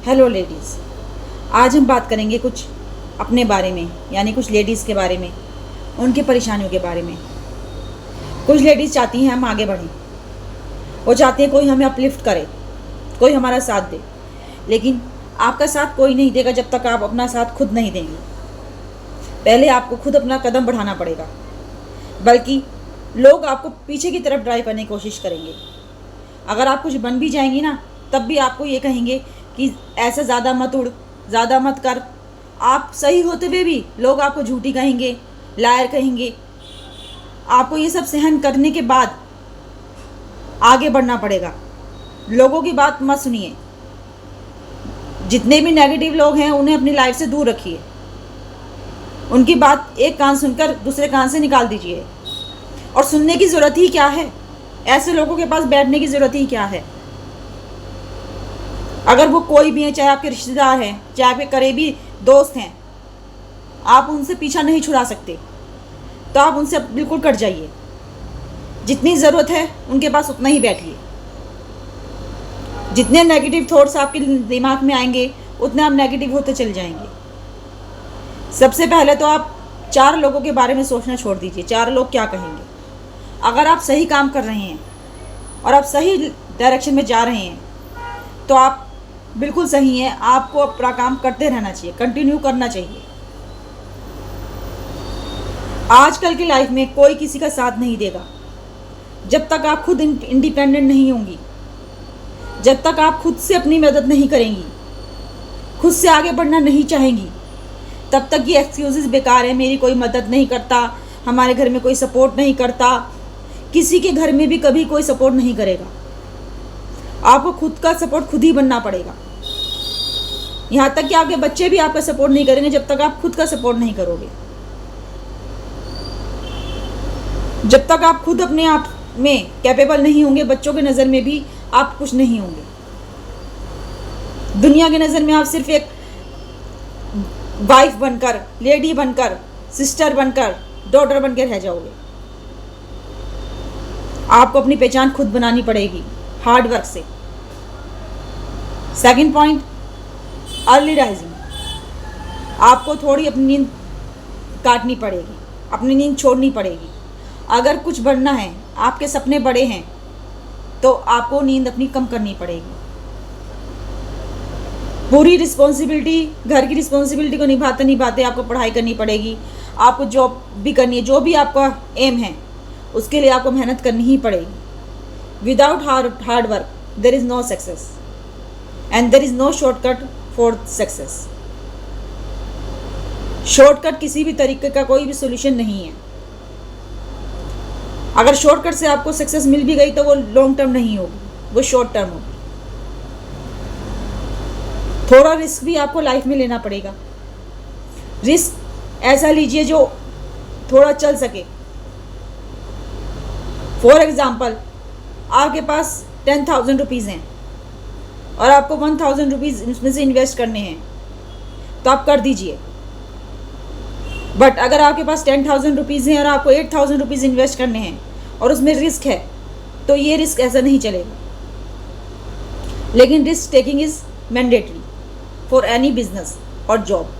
Hello ladies, आज हम बात करेंगे कुछ अपने बारे में, यानी कुछ लेडीज़ के बारे में, उनकी परेशानियों के बारे में। कुछ लेडीज़ चाहती हैं हम आगे बढ़ें, वो चाहती हैं कोई हमें अपलिफ्ट करे, कोई हमारा साथ दे, लेकिन आपका साथ कोई नहीं देगा जब तक आप अपना साथ खुद नहीं देंगे। पहले आपको खुद अपना कदम बढ़ाना पड़ेगा, बल्कि लोग आपको पीछे की तरफ ड्राइव करने की कोशिश करेंगे। अगर आप कुछ बन भी जाएंगी ना, तब भी आपको ये कहेंगे कि ऐसा ज़्यादा मत उड़, ज़्यादा मत कर। आप सही होते हुए भी लोग आपको झूठी कहेंगे, लायर कहेंगे। आपको ये सब सहन करने के बाद आगे बढ़ना पड़ेगा। लोगों की बात मत सुनिए। जितने भी नेगेटिव लोग हैं उन्हें अपनी लाइफ से दूर रखिए। उनकी बात एक कान सुनकर दूसरे कान से निकाल दीजिए। और सुनने की ज़रूरत ही क्या है? ऐसे लोगों के पास बैठने की ज़रूरत ही क्या है? अगर वो कोई भी है, चाहे आपके रिश्तेदार हैं, चाहे आपके करीबी दोस्त हैं, आप उनसे पीछा नहीं छुड़ा सकते, तो आप उनसे बिल्कुल कट जाइए। जितनी ज़रूरत है उनके पास उतना ही बैठिए। जितने नेगेटिव थॉट्स आपके दिमाग में आएंगे उतने आप नेगेटिव होते चले जाएंगे। सबसे पहले तो आप 4 लोगों के बारे में सोचना छोड़ दीजिए। 4 लोग क्या कहेंगे? अगर आप सही काम कर रहे हैं और आप सही डायरेक्शन में जा रहे हैं तो आप बिल्कुल सही हैं। आपको अपना काम करते रहना चाहिए, कंटिन्यू करना चाहिए। आजकल की लाइफ में कोई किसी का साथ नहीं देगा जब तक आप खुद इंडिपेंडेंट नहीं होंगी, जब तक आप खुद से अपनी मदद नहीं करेंगी, खुद से आगे बढ़ना नहीं चाहेंगी, तब तक ये एक्सक्यूजेस बेकार है। मेरी कोई मदद नहीं करता, हमारे घर में कोई सपोर्ट नहीं करता। किसी के घर में भी कभी कोई सपोर्ट नहीं करेगा। आपको खुद का सपोर्ट खुद ही बनना पड़ेगा। यहाँ तक कि आपके बच्चे भी आपका सपोर्ट नहीं करेंगे जब तक आप खुद का सपोर्ट नहीं करोगे। जब तक आप खुद अपने आप में कैपेबल नहीं होंगे, बच्चों की नज़र में भी आप कुछ नहीं होंगे। दुनिया की नज़र में आप सिर्फ एक वाइफ बनकर, लेडी बनकर, सिस्टर बनकर, डॉटर बनकर रह जाओगे। आपको अपनी पहचान खुद बनानी पड़ेगी, हार्ड वर्क से। Second point, early rising. आपको थोड़ी अपनी नींद काटनी पड़ेगी, अपनी नींद छोड़नी पड़ेगी। अगर कुछ बढ़ना है, आपके सपने बड़े हैं, तो आपको नींद अपनी कम करनी पड़ेगी। पूरी रिस्पॉन्सिबिलिटी, घर की रिस्पॉन्सिबिलिटी को निभाते निभाते आपको पढ़ाई करनी पड़ेगी। आपको जॉब भी करनी है, जो भी आपका एम है उसके लिए आपको मेहनत करनी ही पड़ेगी। Without hard work there is no success and there is no shortcut for success. Shortcut किसी भी तरीके का कोई भी सोल्यूशन नहीं है। अगर शॉर्टकट से आपको सक्सेस मिल भी गई तो वो लॉन्ग टर्म नहीं होगी, वो शॉर्ट टर्म होगी। थोड़ा रिस्क भी आपको लाइफ में लेना पड़ेगा। रिस्क ऐसा लीजिए जो थोड़ा चल सके। फॉर एग्जाम्पल, आपके पास 10,000 रुपीज़ हैं और आपको 1,000 रुपीज़ उसमें से इन्वेस्ट करने हैं, तो आप कर दीजिए। बट अगर आपके पास 10,000 रुपीज़ हैं और आपको 8,000 रुपीज़ इन्वेस्ट करने हैं और उसमें रिस्क है, तो ये रिस्क ऐसा नहीं चलेगा। लेकिन risk taking is mandatory for any business और जॉब।